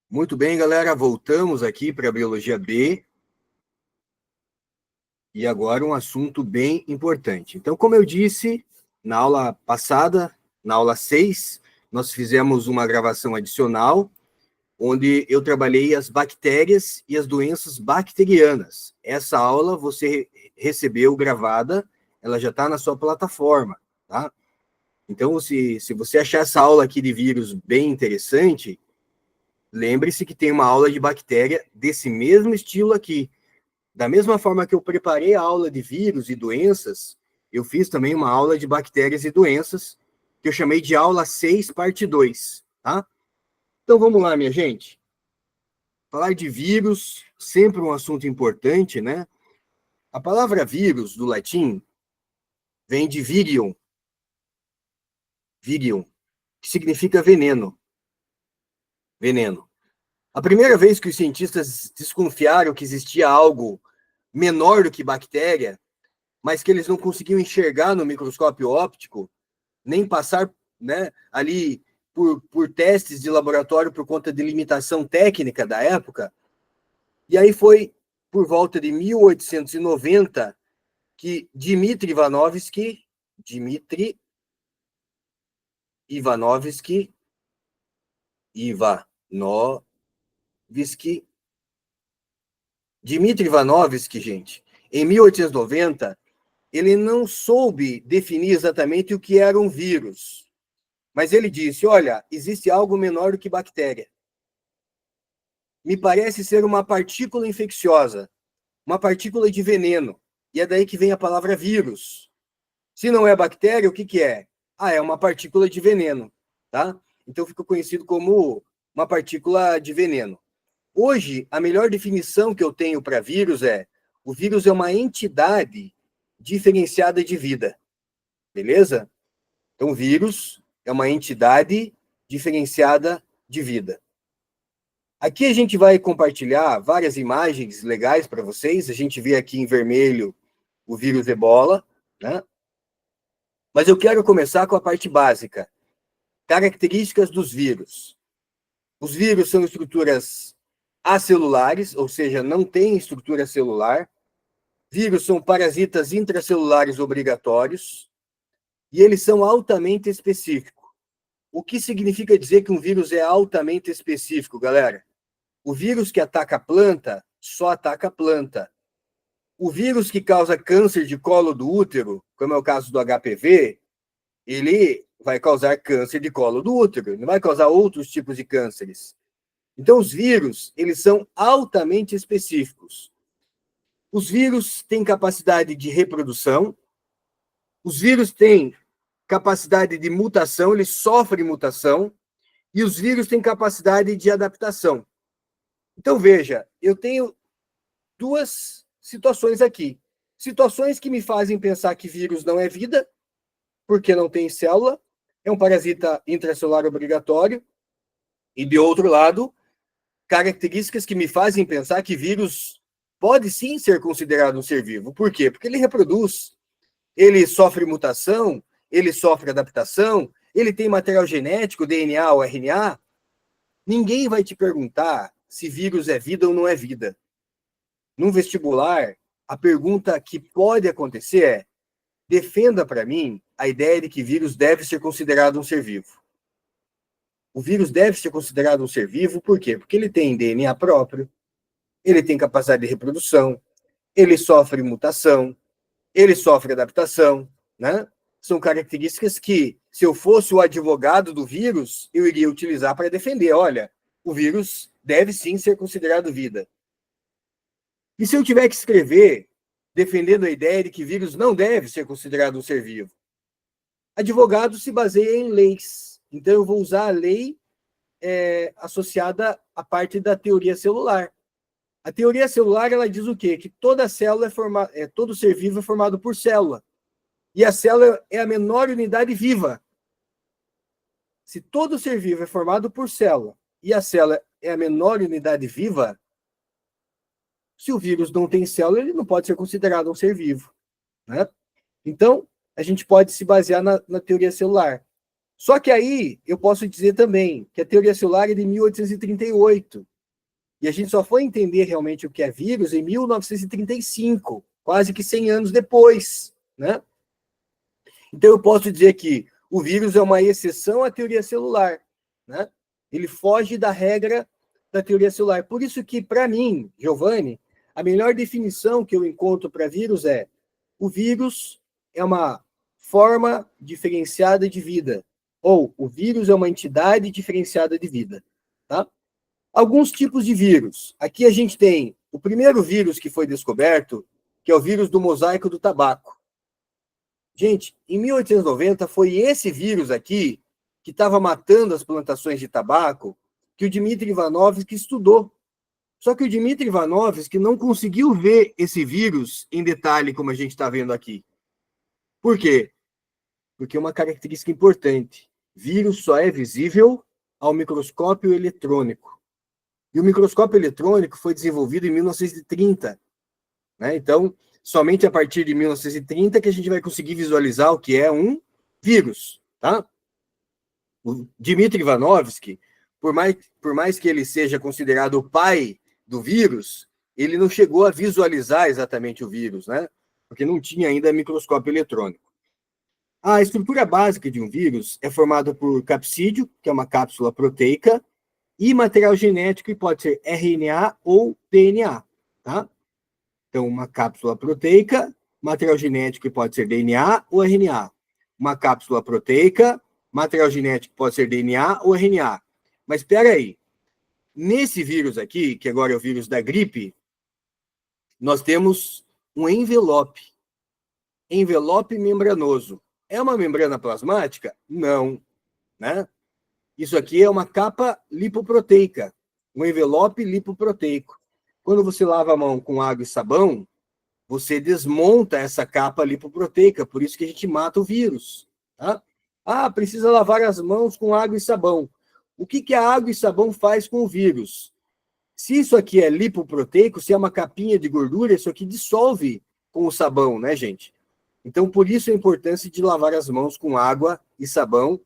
Muito bem, galera, voltamos aqui para a Biologia B e agora um assunto bem importante. Então, como eu disse na aula passada, na aula 6, nós fizemos uma gravação adicional onde eu trabalhei as bactérias e as doenças bacterianas. Essa aula você recebeu gravada, ela já está na sua plataforma, tá? Então, se você achar essa aula aqui de vírus bem interessante, lembre-se que tem uma aula de bactéria desse mesmo estilo aqui. Da mesma forma que eu preparei a aula de vírus e doenças, eu fiz também uma aula de bactérias e doenças, que eu chamei de aula 6, parte 2, tá? Então vamos lá, minha gente. Falar de vírus, sempre um assunto importante, né? A palavra vírus, do latim, vem de virium, que significa veneno. Veneno. A primeira vez que os cientistas desconfiaram que existia algo menor do que bactéria, mas que eles não conseguiam enxergar no microscópio óptico, nem passar, né, ali por testes de laboratório por conta de limitação técnica da época. E aí foi por volta de 1890 que Dmitry Ivanovsky gente, em 1890, ele não soube definir exatamente o que era um vírus, mas ele disse, olha, existe algo menor do que bactéria. Me parece ser uma partícula infecciosa, uma partícula de veneno, e é daí que vem a palavra vírus. Se não é bactéria, o que que é? Ah, é uma partícula de veneno, tá? Então fica conhecido como uma partícula de veneno. Hoje, a melhor definição que eu tenho para vírus é: o vírus é uma entidade diferenciada de vida, beleza? Então, vírus é uma entidade diferenciada de vida. Aqui a gente vai compartilhar várias imagens legais para vocês. A gente vê aqui em vermelho o vírus Ebola, né? Mas eu quero começar com a parte básica. Características dos vírus. Os vírus são estruturas acelulares, ou seja, não têm estrutura celular. Vírus são parasitas intracelulares obrigatórios e eles são altamente específicos. O que significa dizer que um vírus é altamente específico, galera? O vírus que ataca a planta só ataca a planta. O vírus que causa câncer de colo do útero, como é o caso do HPV, ele vai causar câncer de colo do útero, não vai causar outros tipos de cânceres. Então, os vírus, eles são altamente específicos. Os vírus têm capacidade de reprodução, os vírus têm capacidade de mutação, eles sofrem mutação, e os vírus têm capacidade de adaptação. Então, veja, eu tenho duas situações aqui. Situações que me fazem pensar que vírus não é vida, porque não tem célula, é um parasita intracelular obrigatório, e de outro lado, características que me fazem pensar que vírus pode sim ser considerado um ser vivo. Por quê? Porque ele reproduz, ele sofre mutação, ele sofre adaptação, ele tem material genético, DNA ou RNA. Ninguém vai te perguntar se vírus é vida ou não é vida. Num vestibular, a pergunta que pode acontecer é: defenda para mim a ideia de que vírus deve ser considerado um ser vivo. O vírus deve ser considerado um ser vivo, por quê? Porque ele tem DNA próprio, ele tem capacidade de reprodução, ele sofre mutação, ele sofre adaptação, né? São características que, se eu fosse o advogado do vírus, eu iria utilizar para defender. Olha, o vírus deve sim ser considerado vida. E se eu tiver que escrever defendendo a ideia de que vírus não deve ser considerado um ser vivo? Advogado se baseia em leis. Então, eu vou usar a lei associada à parte da teoria celular. A teoria celular, ela diz o quê? Que toda célula todo ser vivo é formado por célula. E a célula é a menor unidade viva. Se todo ser vivo é formado por célula e a célula é a menor unidade viva, se o vírus não tem célula, ele não pode ser considerado um ser vivo, né? Então, a gente pode se basear na teoria celular. Só que aí eu posso dizer também que a teoria celular é de 1838. E a gente só foi entender realmente o que é vírus em 1935, quase que 100 anos depois, né? Então eu posso dizer que o vírus é uma exceção à teoria celular, né? Ele foge da regra da teoria celular. Por isso que, para mim, Giovanni, a melhor definição que eu encontro para vírus é: o vírus é uma forma diferenciada de vida, ou o vírus é uma entidade diferenciada de vida, tá? Alguns tipos de vírus. Aqui a gente tem o primeiro vírus que foi descoberto, que é o vírus do mosaico do tabaco. Gente, em 1890 foi esse vírus aqui que estava matando as plantações de tabaco que o Dmitry Ivanovsky estudou. Só que o Dmitry Ivanovsky não conseguiu ver esse vírus em detalhe como a gente está vendo aqui. Por quê? Porque é uma característica importante. Vírus só é visível ao microscópio eletrônico. E o microscópio eletrônico foi desenvolvido em 1930. Né? Então, somente a partir de 1930 que a gente vai conseguir visualizar o que é um vírus. Tá? O Dmitry Ivanovsky, por mais que ele seja considerado o pai do vírus, ele não chegou a visualizar exatamente o vírus, né? Porque não tinha ainda microscópio eletrônico. A estrutura básica de um vírus é formada por capsídeo, que é uma cápsula proteica, e material genético, que pode ser RNA ou DNA, tá? Então, uma cápsula proteica, material genético, que pode ser DNA ou RNA. Uma cápsula proteica, material genético, que pode ser DNA ou RNA. Mas espera aí, nesse vírus aqui, que agora é o vírus da gripe, nós temos um envelope membranoso. É uma membrana plasmática? Não, né? Isso aqui é uma capa lipoproteica, um envelope lipoproteico. Quando você lava a mão com água e sabão, você desmonta essa capa lipoproteica, por isso que a gente mata o vírus. Tá? Ah, precisa lavar as mãos com água e sabão. O que a água e sabão faz com o vírus? Se isso aqui é lipoproteico, se é uma capinha de gordura, isso aqui dissolve com o sabão, né, gente? Então, por isso a importância de lavar as mãos com água e sabão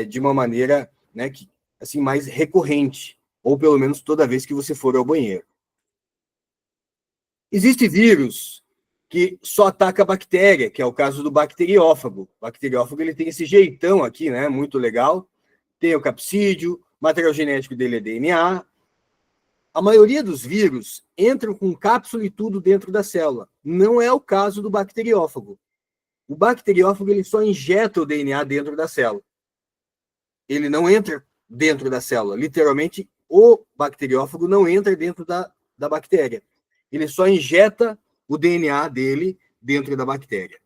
de uma maneira, né, que, assim, mais recorrente, ou pelo menos toda vez que você for ao banheiro. Existe vírus que só ataca a bactéria, que é o caso do bacteriófago. O bacteriófago ele tem esse jeitão aqui, né, muito legal. Tem o capsídeo, material genético dele é DNA. A maioria dos vírus entram com cápsula e tudo dentro da célula. Não é o caso do bacteriófago. O bacteriófago ele só injeta o DNA dentro da célula. Ele não entra dentro da célula. Literalmente, o bacteriófago não entra dentro da bactéria. Ele só injeta o DNA dele dentro da bactéria.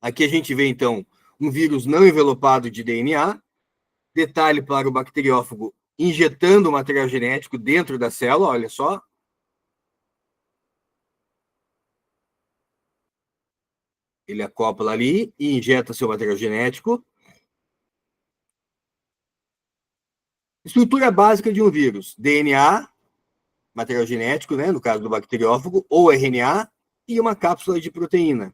Aqui a gente vê, então, um vírus não envelopado de DNA. Detalhe para o bacteriófago injetando o material genético dentro da célula, olha só. Ele acopla ali e injeta seu material genético. Estrutura básica de um vírus: DNA, material genético, né, no caso do bacteriófago, ou RNA, e uma cápsula de proteína.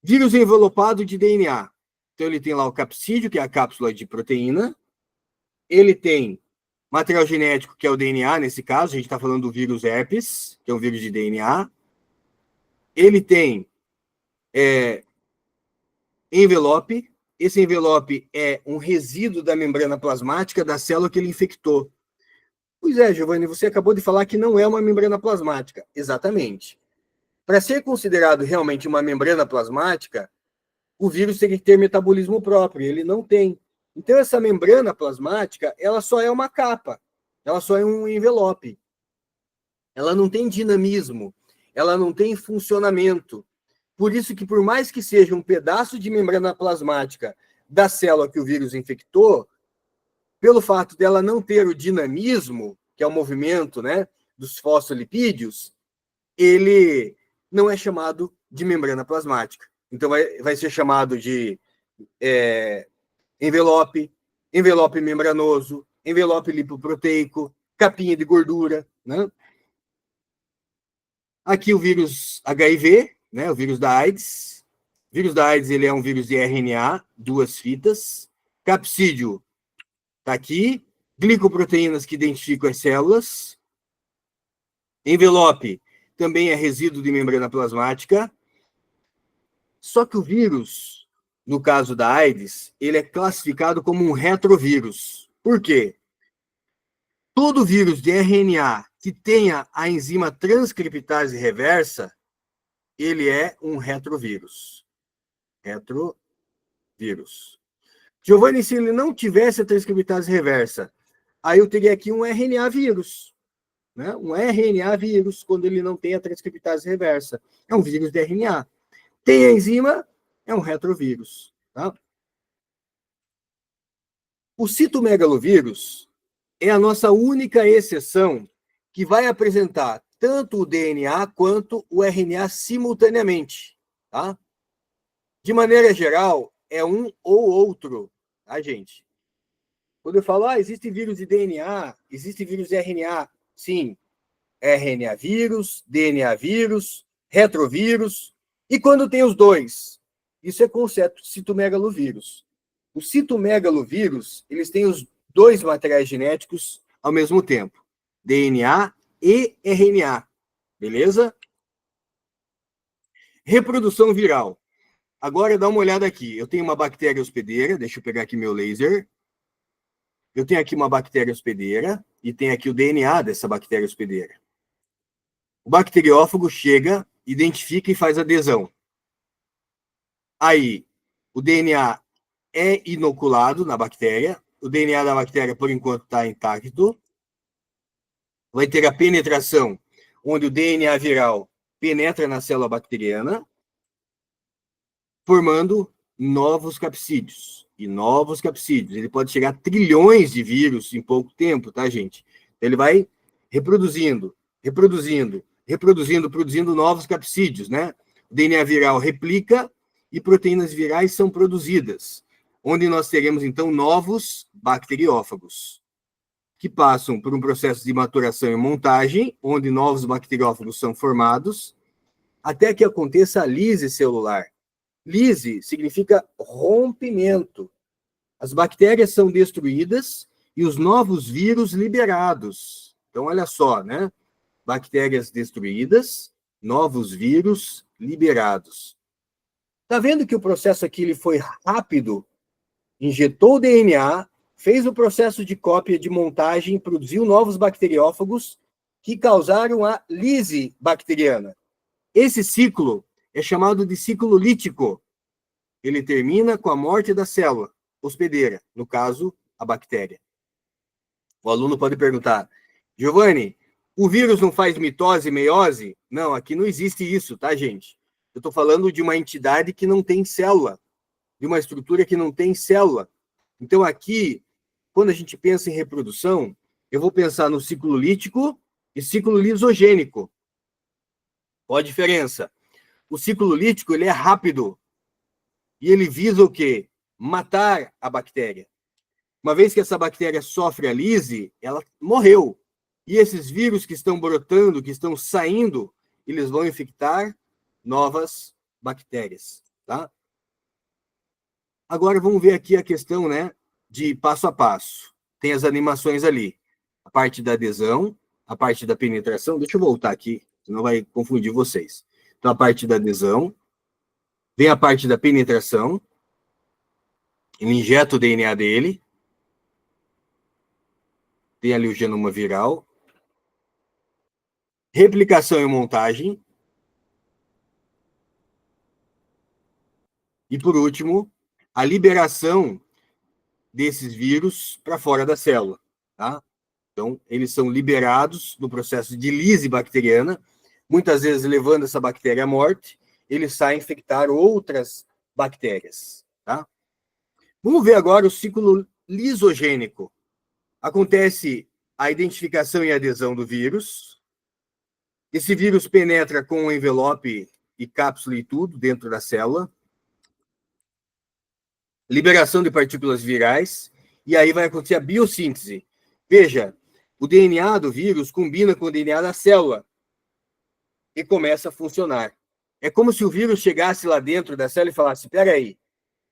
Vírus envelopado de DNA. Então, ele tem lá o capsídeo, que é a cápsula de proteína. Ele tem material genético, que é o DNA, nesse caso, a gente está falando do vírus herpes, que é um vírus de DNA. Ele tem envelope. Esse envelope é um resíduo da membrana plasmática da célula que ele infectou. Pois é, Giovanni, você acabou de falar que não é uma membrana plasmática. Exatamente. Para ser considerado realmente uma membrana plasmática, o vírus teria que ter metabolismo próprio, ele não tem. Então, essa membrana plasmática, ela só é uma capa, ela só é um envelope. Ela não tem dinamismo, ela não tem funcionamento. Por isso que, por mais que seja um pedaço de membrana plasmática da célula que o vírus infectou, pelo fato dela não ter o dinamismo, que é o movimento, né, dos fosfolipídios, ele não é chamado de membrana plasmática. Então, vai ser chamado de envelope membranoso, envelope lipoproteico, capinha de gordura, né? Aqui o vírus HIV, né, o vírus da AIDS. Vírus da AIDS, ele é um vírus de RNA, 2 fitas. Capsídio está aqui. Glicoproteínas que identificam as células. Envelope também é resíduo de membrana plasmática. Só que o vírus, no caso da AIDS, ele é classificado como um retrovírus. Por quê? Todo vírus de RNA que tenha a enzima transcriptase reversa, ele é um retrovírus. Retrovírus. Giovanni, se ele não tivesse a transcriptase reversa, aí eu teria aqui um RNA vírus. Né? Um RNA vírus, quando ele não tem a transcriptase reversa. É um vírus de RNA. Tem a enzima, é um retrovírus. Tá? O citomegalovírus é a nossa única exceção que vai apresentar tanto o DNA quanto o RNA simultaneamente. Tá? De maneira geral, é um ou outro, tá, gente? Quando eu falo, existe vírus de DNA, existe vírus de RNA, sim, RNA vírus, DNA vírus, retrovírus, e quando tem os dois? Isso é conceito de citomegalovírus. O citomegalovírus, eles têm os dois materiais genéticos ao mesmo tempo, DNA e RNA, beleza? Reprodução viral. Agora dá uma olhada aqui. Eu tenho uma bactéria hospedeira, deixa eu pegar aqui meu laser. Eu tenho aqui uma bactéria hospedeira e tem aqui o DNA dessa bactéria hospedeira. O bacteriófago chega, identifica e faz adesão. Aí, o DNA é inoculado na bactéria. O DNA da bactéria, por enquanto, está intacto. Vai ter a penetração, onde o DNA viral penetra na célula bacteriana, formando novos capsídeos. E novos capsídeos. Ele pode chegar a trilhões de vírus em pouco tempo, tá, gente? Ele vai reproduzindo, produzindo novos capsídeos, né? O DNA viral replica e proteínas virais são produzidas, onde nós teremos, então, novos bacteriófagos, que passam por um processo de maturação e montagem, onde novos bacteriófagos são formados, até que aconteça a lise celular. Lise significa rompimento. As bactérias são destruídas e os novos vírus liberados. Então, olha só, né? Bactérias destruídas, novos vírus liberados. Tá vendo que o processo aqui ele foi rápido? Injetou o DNA, fez o processo de cópia de montagem, produziu novos bacteriófagos que causaram a lise bacteriana. Esse ciclo é chamado de ciclo lítico. Ele termina com a morte da célula hospedeira, no caso, a bactéria. O aluno pode perguntar, Giovanni, o vírus não faz mitose e meiose? Não, aqui não existe isso, tá, gente? Eu estou falando de uma entidade que não tem célula, de uma estrutura que não tem célula. Então, aqui, quando a gente pensa em reprodução, eu vou pensar no ciclo lítico e ciclo lisogênico. Qual a diferença? O ciclo lítico, ele é rápido. E ele visa o quê? Matar a bactéria. Uma vez que essa bactéria sofre a lise, ela morreu. E esses vírus que estão brotando, que estão saindo, eles vão infectar novas bactérias, tá? Agora vamos ver aqui a questão, né, de passo a passo. Tem as animações ali. A parte da adesão, a parte da penetração. Deixa eu voltar aqui, senão vai confundir vocês. Então, a parte da adesão, vem a parte da penetração, ele injeta o DNA dele, tem ali o genoma viral, replicação e montagem, e por último, a liberação desses vírus para fora da célula, tá? Então, eles são liberados no processo de lise bacteriana, muitas vezes levando essa bactéria à morte, ele sai a infectar outras bactérias, tá? Vamos ver agora o ciclo lisogênico. Acontece a identificação e adesão do vírus. Esse vírus penetra com o envelope e cápsula e tudo dentro da célula. Liberação de partículas virais. E aí vai acontecer a biossíntese. Veja, o DNA do vírus combina com o DNA da célula e começa a funcionar. É como se o vírus chegasse lá dentro da célula e falasse, espera aí,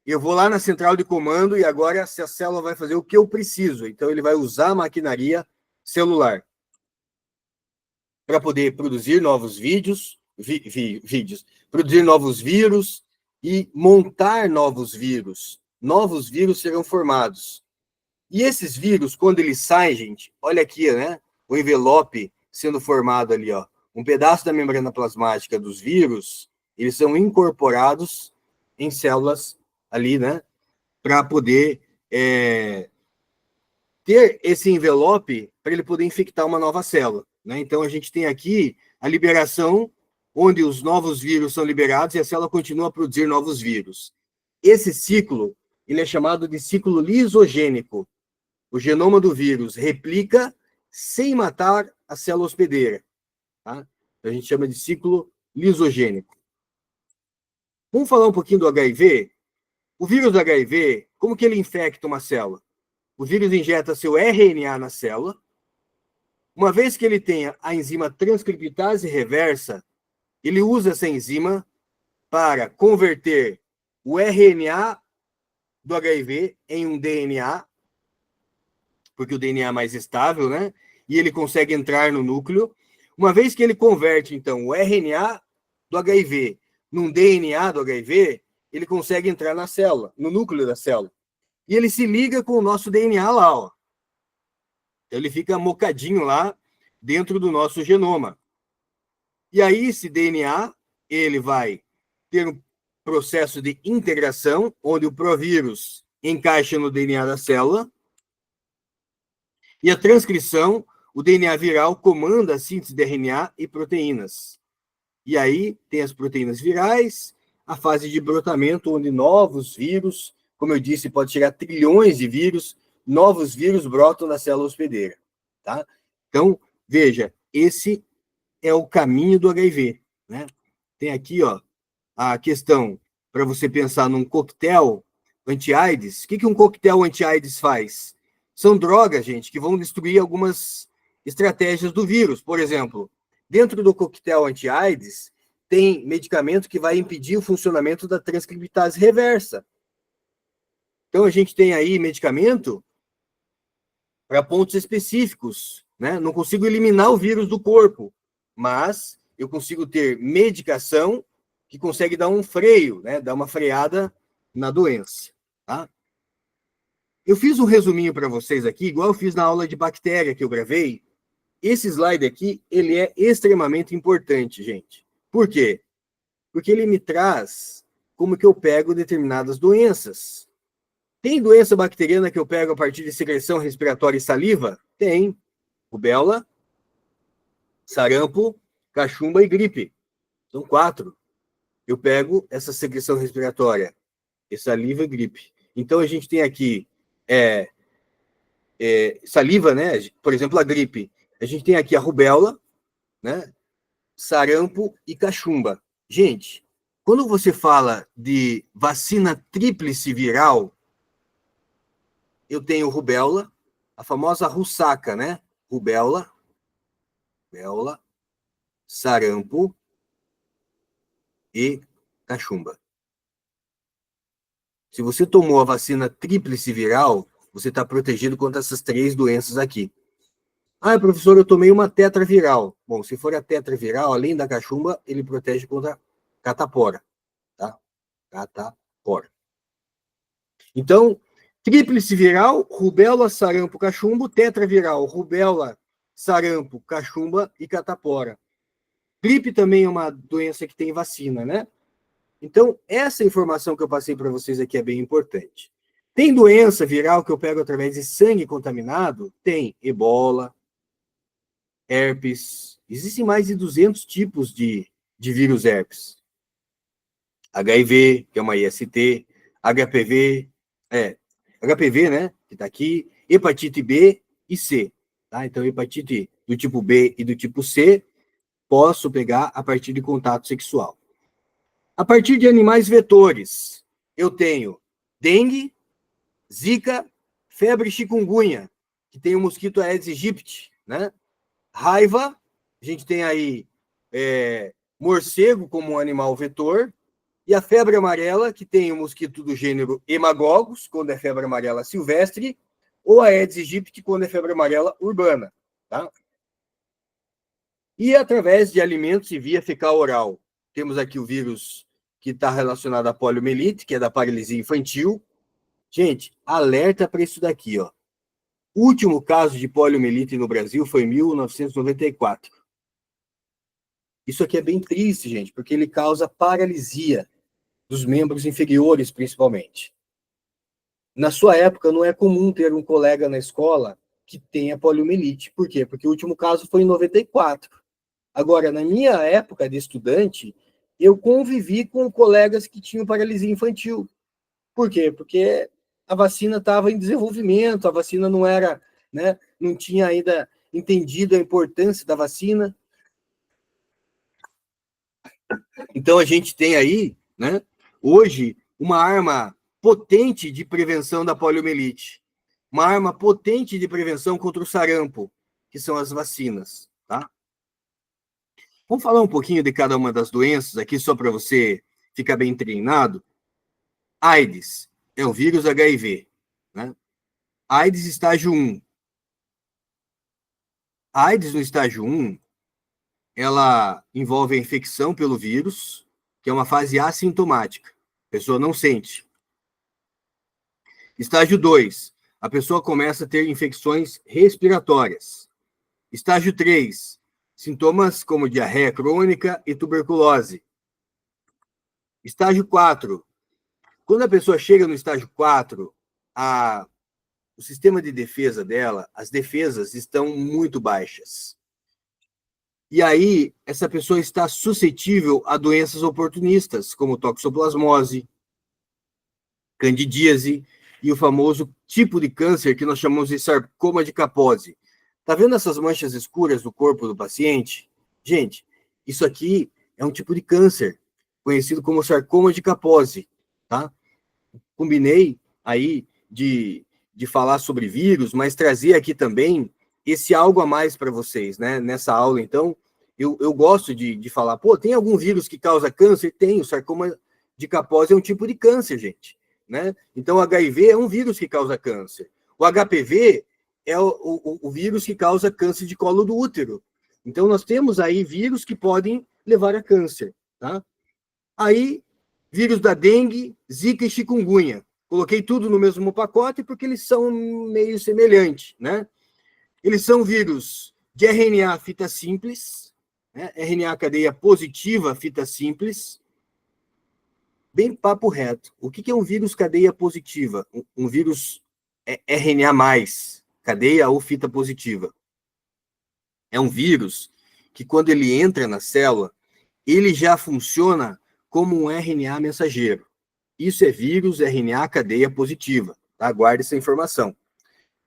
eu vou lá na central de comando e agora essa célula vai fazer o que eu preciso. Então, ele vai usar a maquinaria celular para poder produzir novos vídeos, produzir novos vírus e montar novos vírus. Novos vírus serão formados. E esses vírus, quando eles saem, gente, olha aqui, né? O envelope sendo formado ali, ó. Um pedaço da membrana plasmática dos vírus, eles são incorporados em células ali, né? Para poder ter esse envelope para ele poder infectar uma nova célula, né? Então, a gente tem aqui a liberação, onde os novos vírus são liberados e a célula continua a produzir novos vírus. Esse ciclo, ele é chamado de ciclo lisogênico. O genoma do vírus replica sem matar a célula hospedeira. Tá? A gente chama de ciclo lisogênico. Vamos falar um pouquinho do HIV? O vírus do HIV, como que ele infecta uma célula? O vírus injeta seu RNA na célula. Uma vez que ele tenha a enzima transcriptase reversa, ele usa essa enzima para converter o RNA do HIV em um DNA, porque o DNA é mais estável, né? E ele consegue entrar no núcleo. Uma vez que ele converte, então, o RNA do HIV num DNA do HIV, ele consegue entrar na célula, no núcleo da célula. E ele se liga com o nosso DNA lá, ó. Então, ele fica mocadinho lá dentro do nosso genoma. E aí, esse DNA, ele vai ter um processo de integração, onde o provírus encaixa no DNA da célula, e a transcrição, o DNA viral comanda a síntese de RNA e proteínas. E aí tem as proteínas virais, a fase de brotamento, onde novos vírus, como eu disse, pode chegar a trilhões de vírus, novos vírus brotam na célula hospedeira. Tá? Então, veja, esse é o caminho do HIV. Né? Tem aqui, ó, a questão para você pensar num coquetel anti-AIDS. O que um coquetel anti-AIDS faz? São drogas, gente, que vão destruir algumas estratégias do vírus. Por exemplo, dentro do coquetel anti-AIDS, tem medicamento que vai impedir o funcionamento da transcriptase reversa. Então, a gente tem aí medicamento para pontos específicos, né? Não consigo eliminar o vírus do corpo, mas eu consigo ter medicação que consegue dar um freio, né? Dar uma freada na doença, tá? Eu fiz um resuminho para vocês aqui, igual eu fiz na aula de bactéria que eu gravei. Esse slide aqui, ele é extremamente importante, gente. Por quê? Porque ele me traz como que eu pego determinadas doenças. Tem doença bacteriana que eu pego a partir de secreção respiratória e saliva? Tem. Rubéola, sarampo, cachumba e gripe. São 4. Eu pego essa secreção respiratória, e saliva e gripe. Então, a gente tem aqui saliva, né? Por exemplo, a gripe. A gente tem aqui a rubéola, né? Sarampo e cachumba. Gente, quando você fala de vacina tríplice viral, eu tenho rubéola, a famosa ressaca, né? Rubéola, sarampo e cachumba. Se você tomou a vacina tríplice viral, você está protegido contra essas 3 doenças aqui. Ah, professor, eu tomei uma tetraviral. Bom, se for a tetraviral, além da cachumba, ele protege contra catapora, tá? Catapora. Então, tríplice viral, rubéola, sarampo, cachumbo, tetraviral, rubéola, sarampo, cachumba e catapora. Gripe também é uma doença que tem vacina, né? Então, essa informação que eu passei para vocês aqui é bem importante. Tem doença viral que eu pego através de sangue contaminado? Tem ebola, herpes. Existem mais de 200 tipos de vírus herpes. HIV, que é uma IST, HPV, né, que está aqui, hepatite B e C. Tá? Então, hepatite do tipo B e do tipo C, posso pegar a partir de contato sexual. A partir de animais vetores, eu tenho dengue, zika, febre chikungunya, que tem o mosquito Aedes aegypti, né? Raiva, a gente tem aí morcego como um animal vetor, e a febre amarela, que tem o mosquito do gênero Hemagogos, quando é febre amarela silvestre, ou a Aedes aegypti, quando é febre amarela urbana. Tá? E através de alimentos e via fecal oral. Temos aqui o vírus que está relacionado à poliomielite, que é da paralisia infantil. Gente, alerta para isso daqui, ó. O último caso de poliomielite no Brasil foi em 1994. Isso aqui é bem triste, gente, porque ele causa paralisia dos membros inferiores, principalmente. Na sua época, não é comum ter um colega na escola que tenha poliomielite. Por quê? Porque o último caso foi em 94. Agora, na minha época de estudante, eu convivi com colegas que tinham paralisia infantil. Por quê? Porque a vacina estava em desenvolvimento, a vacina não era, né, não tinha ainda entendido a importância da vacina. Então, a gente tem aí, né, hoje, uma arma potente de prevenção da poliomielite, uma arma potente de prevenção contra o sarampo, que são as vacinas, tá? Vamos falar um pouquinho de cada uma das doenças aqui, só para você ficar bem treinado. AIDS é o vírus HIV, né? AIDS estágio 1. A AIDS no estágio 1, ela envolve a infecção pelo vírus, que é uma fase assintomática. A pessoa não sente. Estágio 2, a pessoa começa a ter infecções respiratórias. Estágio 3, sintomas como diarreia crônica e tuberculose. Estágio 4, quando a pessoa chega no estágio 4, o sistema de defesa dela, as defesas estão muito baixas. E aí, essa pessoa está suscetível a doenças oportunistas, como toxoplasmose, candidíase e o famoso tipo de câncer que nós chamamos de sarcoma de Kaposi. Tá vendo essas manchas escuras no corpo do paciente? Gente, isso aqui é um tipo de câncer, conhecido como sarcoma de Kaposi, tá? Combinei aí de falar sobre vírus, mas trazer aqui também esse algo a mais para vocês, né? Nessa aula, então, eu gosto de falar, pô, tem algum vírus que causa câncer? Tem, o sarcoma de Kaposi é um tipo de câncer, gente, né? Então, o HIV é um vírus que causa câncer. O HPV é o vírus que causa câncer de colo do útero. Então, nós temos aí vírus que podem levar a câncer, tá? Aí, vírus da dengue, zika e chikungunya. Coloquei tudo no mesmo pacote porque eles são meio semelhantes, né? Eles são vírus de RNA fita simples, né? RNA cadeia positiva fita simples. Bem papo reto. O que é um vírus cadeia positiva? Um vírus RNA+, cadeia ou fita positiva. É um vírus que, quando ele entra na célula, ele já funciona como um RNA mensageiro. Isso é vírus RNA cadeia positiva. Tá? Guarde essa informação.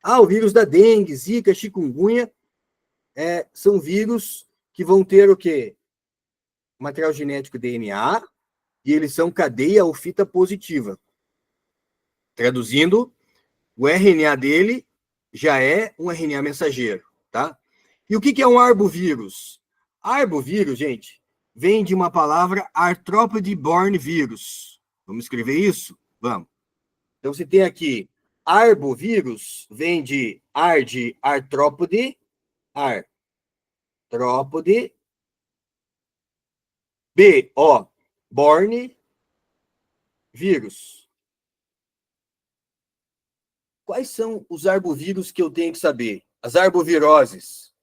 O vírus da dengue, zika, chikungunya, são vírus que vão ter o quê? Material genético DNA, e eles são cadeia ou fita positiva. Traduzindo, o RNA dele já é um RNA mensageiro, tá? E o que é um arbovírus? Arbovírus, gente, vem de uma palavra arthropode-borne vírus. Vamos escrever isso? Vamos. Então, você tem aqui arbovírus, vem de artrópode, borne, vírus. Quais são os arbovírus que eu tenho que saber? As arboviroses.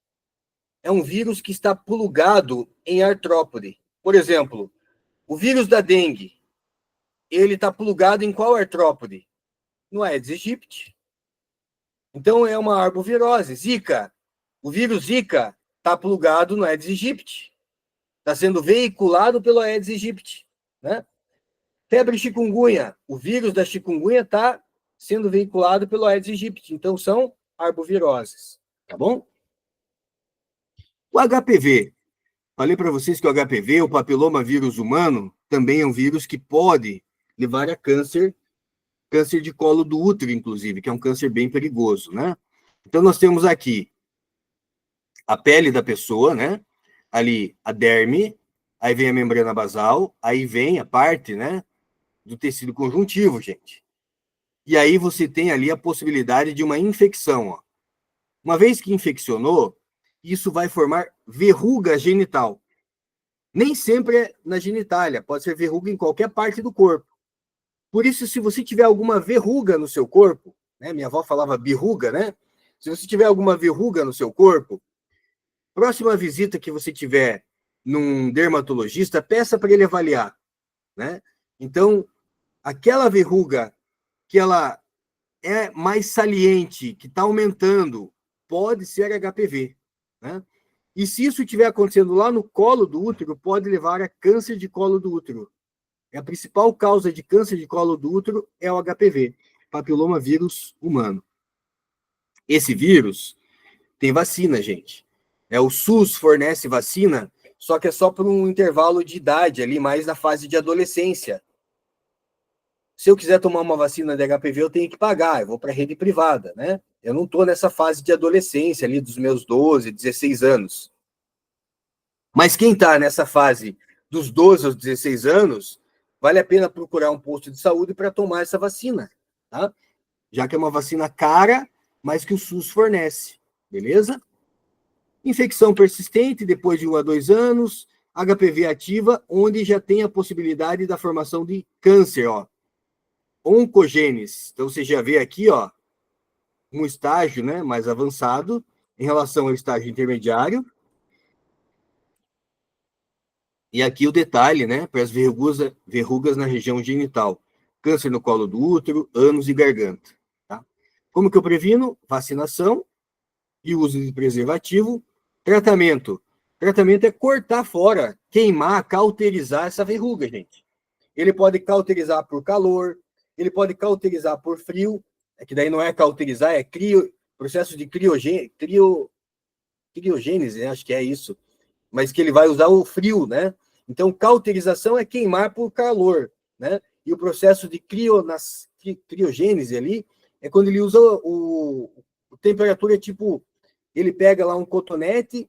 É um vírus que está plugado em artrópode. Por exemplo, o vírus da dengue, ele está plugado em qual artrópode? No Aedes aegypti. Então, é uma arbovirose. Zika. O vírus Zika está plugado no Aedes aegypti. Está sendo veiculado pelo Aedes aegypti. Né? Febre chikungunya. O vírus da chikungunya está sendo veiculado pelo Aedes aegypti. Então, são arboviroses. Tá bom? O HPV. Falei para vocês que o HPV, o papiloma vírus humano, também é um vírus que pode levar a câncer de colo do útero, inclusive, que é um câncer bem perigoso, né? Então, nós temos aqui a pele da pessoa, né? Ali, a derme, aí vem a membrana basal, aí vem a parte, né, do tecido conjuntivo, gente. E aí você tem ali a possibilidade de uma infecção, ó. Uma vez que infeccionou, isso vai formar verruga genital. Nem sempre é na genitália, pode ser verruga em qualquer parte do corpo. Por isso, se você tiver alguma verruga no seu corpo, né, minha avó falava birruga, né? Se você tiver alguma verruga no seu corpo, próxima visita que você tiver num dermatologista, peça para ele avaliar, né? Então, aquela verruga que ela é mais saliente, que está aumentando, pode ser HPV, né? E se isso estiver acontecendo lá no colo do útero, pode levar a câncer de colo do útero. A principal causa de câncer de colo do útero é o HPV, papiloma vírus humano. Esse vírus tem vacina, gente. O SUS fornece vacina, só que é só por um intervalo de idade, ali mais na fase de adolescência. Se eu quiser tomar uma vacina de HPV, eu tenho que pagar, eu vou para a rede privada, né? Eu não estou nessa fase de adolescência ali dos meus 12, 16 anos. Mas quem está nessa fase dos 12 aos 16 anos, vale a pena procurar um posto de saúde para tomar essa vacina, tá? Já que é uma vacina cara, mas que o SUS fornece, beleza? Infecção persistente depois de 1 a 2 anos, HPV ativa, onde já tem a possibilidade da formação de câncer, ó. Oncogenes. Então, você já vê aqui, ó, um estágio, né, mais avançado em relação ao estágio intermediário. E aqui o detalhe, né, para as verrugas na região genital. Câncer no colo do útero, ânus e garganta. Tá? Como que eu previno? Vacinação e uso de preservativo. Tratamento. Tratamento é cortar fora, queimar, cauterizar essa verruga, gente. Ele pode cauterizar por calor, ele pode cauterizar por frio, que daí não é cauterizar, é processo de criogênese, né? Acho que é isso, mas que ele vai usar o frio, né? Então, cauterização é queimar por calor, né? E o processo de criogênese ali é quando ele usa o temperatura, tipo, ele pega lá um cotonete,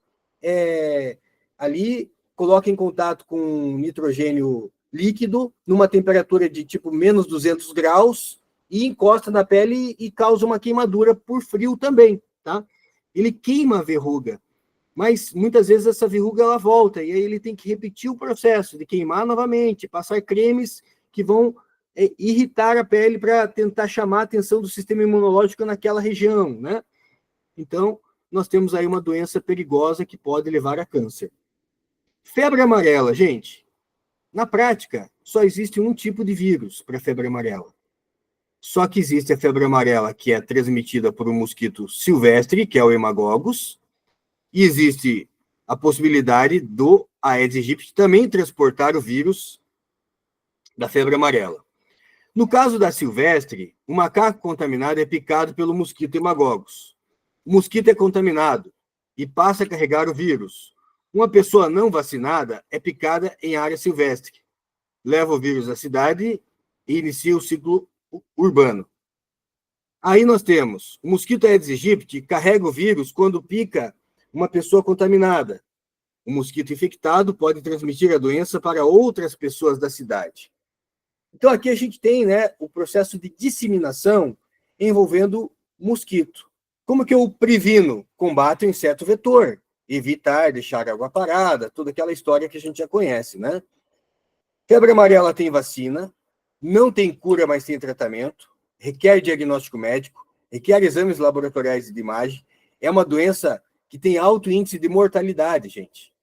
ali, coloca em contato com nitrogênio líquido, numa temperatura de tipo menos 200 graus, e encosta na pele e causa uma queimadura por frio também, tá? Ele queima a verruga, mas muitas vezes essa verruga ela volta, e aí ele tem que repetir o processo de queimar novamente, passar cremes que vão irritar a pele para tentar chamar a atenção do sistema imunológico naquela região, né? Então, nós temos aí uma doença perigosa que pode levar a câncer. Febre amarela, gente. Na prática, só existe um tipo de vírus para febre amarela. Só que existe a febre amarela que é transmitida por um mosquito silvestre, que é o Hemagogos, e existe a possibilidade do Aedes aegypti também transportar o vírus da febre amarela. No caso da silvestre, o macaco contaminado é picado pelo mosquito Hemagogos. O mosquito é contaminado e passa a carregar o vírus. Uma pessoa não vacinada é picada em área silvestre, leva o vírus à cidade e inicia o ciclo urbano. Aí nós temos o mosquito Aedes aegypti carrega o vírus quando pica uma pessoa contaminada. O mosquito infectado pode transmitir a doença para outras pessoas da cidade. Então aqui a gente tem, né, o processo de disseminação envolvendo mosquito. Como que eu previno? Combato o inseto vetor, evitar deixar água parada, toda aquela história que a gente já conhece, né? Febre amarela tem vacina, não tem cura, mas tem tratamento, requer diagnóstico médico, requer exames laboratoriais de imagem, é uma doença que tem alto índice de mortalidade, gente.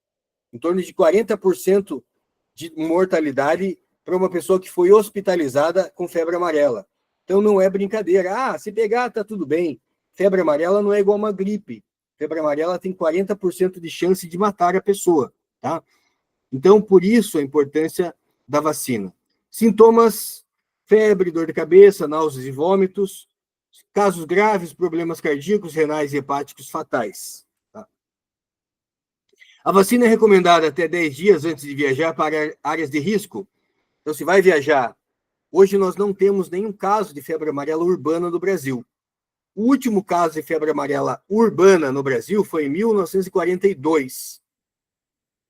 Em torno de 40% de mortalidade para uma pessoa que foi hospitalizada com febre amarela. Então não é brincadeira. Ah, se pegar, tá tudo bem. Febre amarela não é igual a uma gripe. Febre amarela tem 40% de chance de matar a pessoa, tá? Então, por isso a importância da vacina. Sintomas: febre, dor de cabeça, náuseas e vômitos. Casos graves, problemas cardíacos, renais e hepáticos fatais. Tá? A vacina é recomendada até 10 dias antes de viajar para áreas de risco. Então, se vai viajar, hoje nós não temos nenhum caso de febre amarela urbana no Brasil. O último caso de febre amarela urbana no Brasil foi em 1942.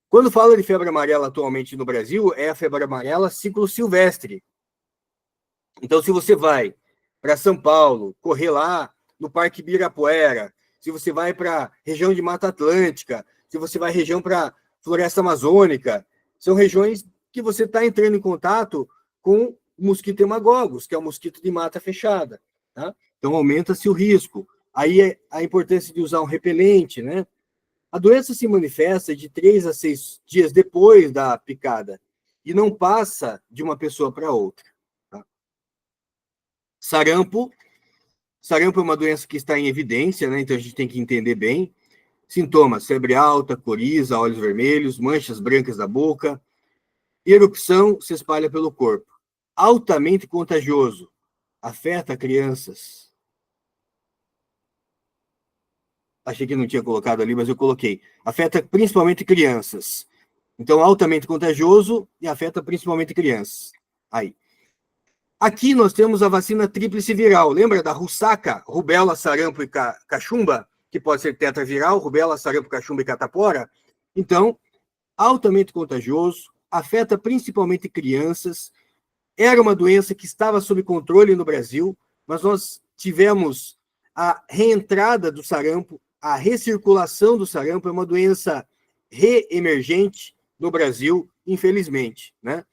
Quando fala de febre amarela atualmente no Brasil, é a febre amarela ciclo silvestre. Então, se você vai para São Paulo, correr lá no Parque Ibirapuera, se você vai para a região de Mata Atlântica, se você vai região para Floresta Amazônica, são regiões que você está entrando em contato com o mosquito hemagogos, que é o mosquito de mata fechada. Tá? Então, aumenta-se o risco. Aí é a importância de usar um repelente, né? A doença se manifesta de 3 a 6 dias depois da picada e não passa de uma pessoa para outra. Tá? Sarampo. Sarampo é uma doença que está em evidência, né? Então a gente tem que entender bem. Sintomas: febre alta, coriza, olhos vermelhos, manchas brancas da boca. Erupção se espalha pelo corpo. Altamente contagioso. Afeta crianças. Achei que não tinha colocado ali, mas eu coloquei. Afeta principalmente crianças. Então, altamente contagioso e afeta principalmente crianças. Aí. Aqui nós temos a vacina tríplice viral. Lembra da ressaca, rubéola, sarampo e cachumba? Que pode ser tetraviral, rubéola, sarampo, cachumba e catapora. Então, altamente contagioso, afeta principalmente crianças. Era uma doença que estava sob controle no Brasil, mas nós tivemos a reentrada do sarampo, a recirculação do sarampo. É uma doença reemergente no Brasil, infelizmente, né?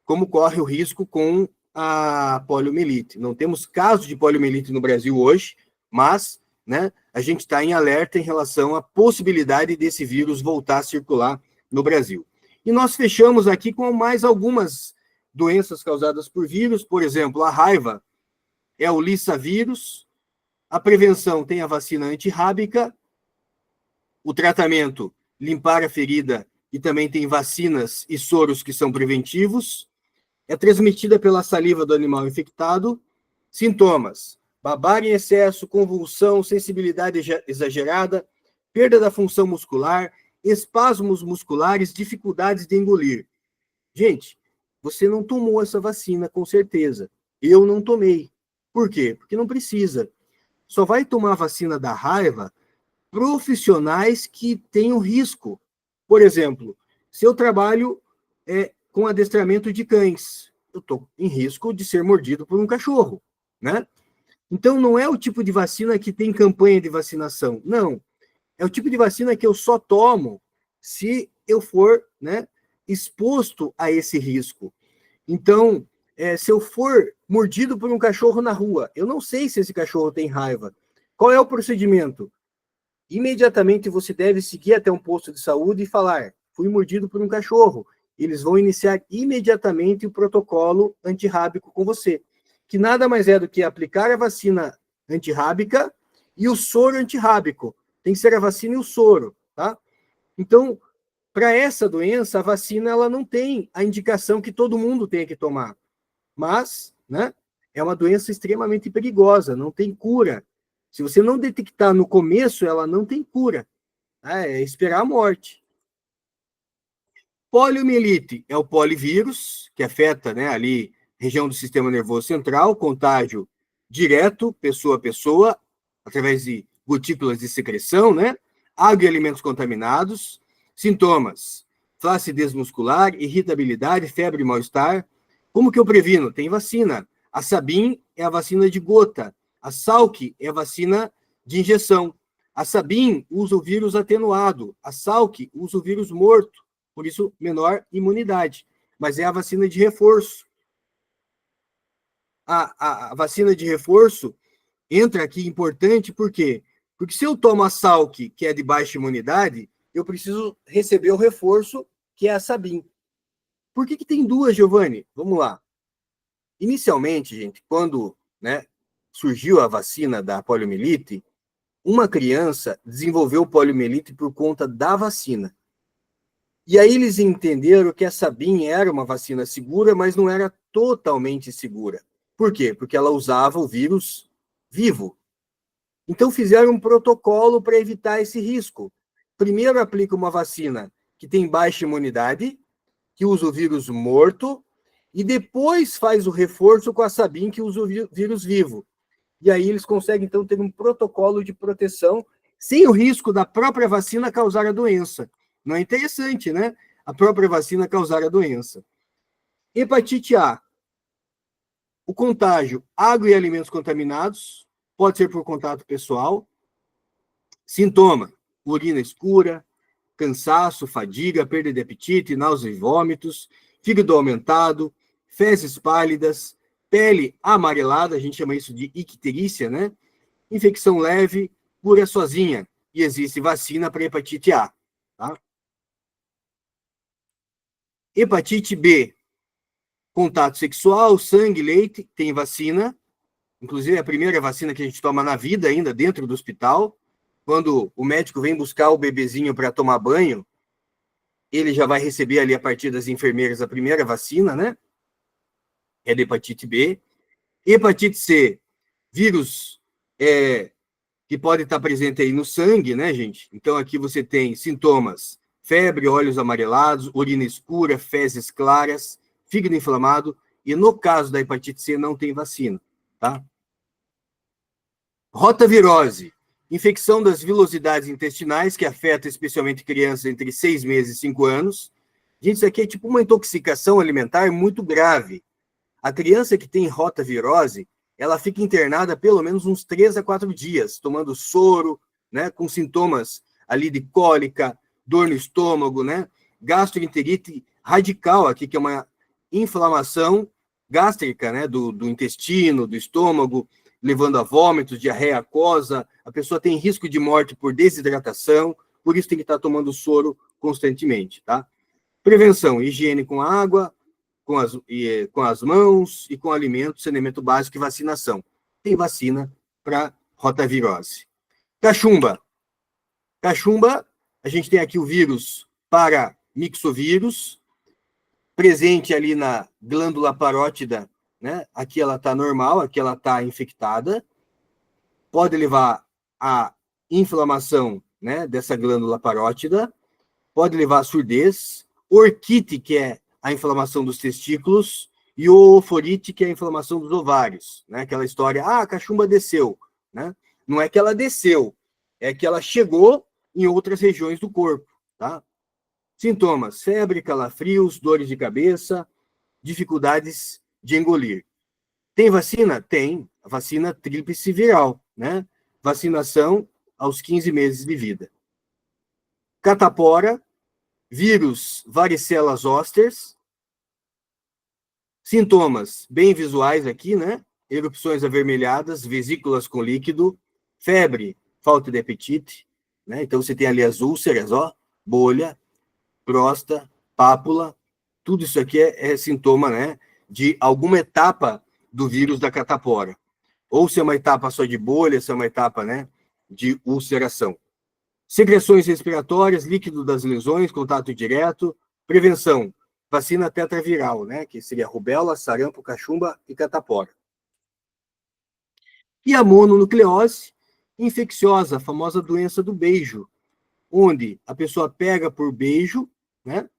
Como corre o risco com a poliomielite. Não temos casos de poliomielite no Brasil hoje, mas, né, a gente está em alerta em relação à possibilidade desse vírus voltar a circular no Brasil. E nós fechamos aqui com mais algumas doenças causadas por vírus. Por exemplo, a raiva é o lissavírus. A prevenção tem a vacina antirrábica. O tratamento, limpar a ferida, e também tem vacinas e soros que são preventivos. É transmitida pela saliva do animal infectado. Sintomas: babar em excesso, convulsão, sensibilidade exagerada, perda da função muscular, espasmos musculares, dificuldades de engolir. Gente, você não tomou essa vacina, com certeza. Eu não tomei. Por quê? Porque não precisa. Só vai tomar a vacina da raiva profissionais que tenham risco. Por exemplo, se eu trabalho com adestramento de cães, eu estou em risco de ser mordido por um cachorro, né? Então, não é o tipo de vacina que tem campanha de vacinação, não. É o tipo de vacina que eu só tomo se eu for, né, exposto a esse risco. Então, se eu for mordido por um cachorro na rua, eu não sei se esse cachorro tem raiva. Qual é o procedimento? Imediatamente você deve seguir até um posto de saúde e falar: fui mordido por um cachorro. Eles vão iniciar imediatamente o protocolo antirrábico com você, que nada mais é do que aplicar a vacina antirrábica e o soro antirrábico. Tem que ser a vacina e o soro, tá? Então, para essa doença, a vacina ela não tem a indicação que todo mundo tem que tomar. Mas, né, é uma doença extremamente perigosa, não tem cura. Se você não detectar no começo, ela não tem cura. É esperar a morte. Poliomielite é o polivírus, que afeta, né, ali região do sistema nervoso central, contágio direto, pessoa a pessoa, através de gotículas de secreção, né? Água e alimentos contaminados. Sintomas: flacidez muscular, irritabilidade, febre e mal-estar. Como que eu previno? Tem vacina. A Sabin é a vacina de gota. A Salk é a vacina de injeção. A Sabin usa o vírus atenuado. A Salk usa o vírus morto. Por isso, menor imunidade. Mas é a vacina de reforço. A vacina de reforço entra aqui importante, por quê? Porque se eu tomo a Salk, que é de baixa imunidade, eu preciso receber o reforço, que é a Sabin. Por que tem duas, Giovanni? Vamos lá. Inicialmente, gente, quando, né, surgiu a vacina da poliomielite, uma criança desenvolveu poliomielite por conta da vacina. E aí eles entenderam que a Sabin era uma vacina segura, mas não era totalmente segura. Por quê? Porque ela usava o vírus vivo. Então fizeram um protocolo para evitar esse risco. Primeiro aplica uma vacina que tem baixa imunidade, que usa o vírus morto, e depois faz o reforço com a Sabin, que usa o vírus vivo. E aí eles conseguem, então, ter um protocolo de proteção sem o risco da própria vacina causar a doença. Não é interessante, né? A própria vacina causar a doença. Hepatite A. O contágio, água e alimentos contaminados, pode ser por contato pessoal. Sintoma, urina escura, cansaço, fadiga, perda de apetite, náuseas e vômitos, fígado aumentado, fezes pálidas, pele amarelada, a gente chama isso de icterícia, né? Infecção leve, cura sozinha. E existe vacina para hepatite A. Tá? Hepatite B, contato sexual, sangue, leite, tem vacina. Inclusive, é a primeira vacina que a gente toma na vida ainda, dentro do hospital. Quando o médico vem buscar o bebezinho para tomar banho, ele já vai receber ali, a partir das enfermeiras, a primeira vacina, né? É da hepatite B. Hepatite C, vírus que pode estar presente aí no sangue, né, gente? Então, aqui você tem sintomas: febre, olhos amarelados, urina escura, fezes claras, fígado inflamado, e no caso da hepatite C não tem vacina, tá? Rotavirose, infecção das vilosidades intestinais, que afeta especialmente crianças entre 6 meses e 5 anos. Gente, isso aqui é tipo uma intoxicação alimentar muito grave. A criança que tem rotavirose, ela fica internada pelo menos uns 3 a 4 dias, tomando soro, né, com sintomas ali de cólica, dor no estômago, né, gastroenterite radical aqui, que é uma inflamação gástrica, né, do intestino, do estômago, levando a vômitos, diarreia aquosa. A pessoa tem risco de morte por desidratação, por isso tem que estar tomando soro constantemente, tá? Prevenção, higiene com água, com as mãos e com alimentos, saneamento básico e vacinação. Tem vacina para rotavirose. Cachumba. Cachumba, a gente tem aqui o vírus paramyxovírus, presente ali na glândula parótida, né? Aqui ela está normal, aqui ela está infectada. Pode levar à inflamação, né, dessa glândula parótida, pode levar à surdez, orquite, que é a inflamação dos testículos, e ooforite, que é a inflamação dos ovários, né? Aquela história, a cachumba desceu, né? Não é que ela desceu, é que ela chegou em outras regiões do corpo, tá? Sintomas: febre, calafrios, dores de cabeça, dificuldades de engolir. Tem vacina? Tem. A vacina tríplice viral, né? Vacinação aos 15 meses de vida. Catapora, vírus varicela zoster. Sintomas bem visuais aqui, né? Erupções avermelhadas, vesículas com líquido, febre, falta de apetite, né? Então você tem ali as úlceras, ó, bolha, próstata, pápula, tudo isso aqui é sintoma, né, de alguma etapa do vírus da catapora. Ou se é uma etapa só de bolha, se é uma etapa, né, de ulceração. Secreções respiratórias, líquido das lesões, contato direto, prevenção, vacina tetraviral, né, que seria rubéola, sarampo, cachumba e catapora. E a mononucleose infecciosa, a famosa doença do beijo, onde a pessoa pega por beijo, né,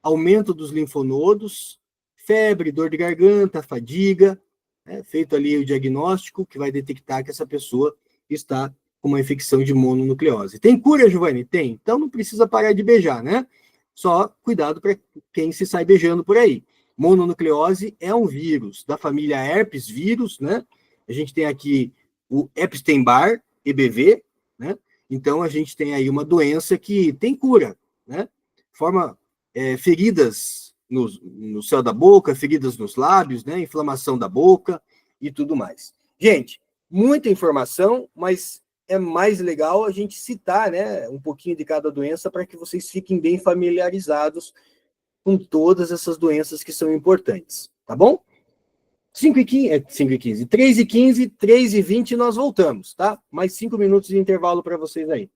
aumento dos linfonodos, febre, dor de garganta, fadiga, né, feito ali o diagnóstico que vai detectar que essa pessoa está com uma infecção de mononucleose. Tem cura, Giovanni? Tem. Então não precisa parar de beijar, né? Só cuidado para quem se sai beijando por aí. Mononucleose é um vírus da família herpes vírus, né? A gente tem aqui o Epstein-Barr, EBV, né? Então a gente tem aí uma doença que tem cura, né? Forma feridas no céu da boca, feridas nos lábios, né? Inflamação da boca e tudo mais. Gente, muita informação, mas é mais legal a gente citar, né, um pouquinho de cada doença para que vocês fiquem bem familiarizados com todas essas doenças que são importantes, tá bom? 5h15, 3h15, 3h20 nós voltamos, tá? Mais 5 minutos de intervalo para vocês aí.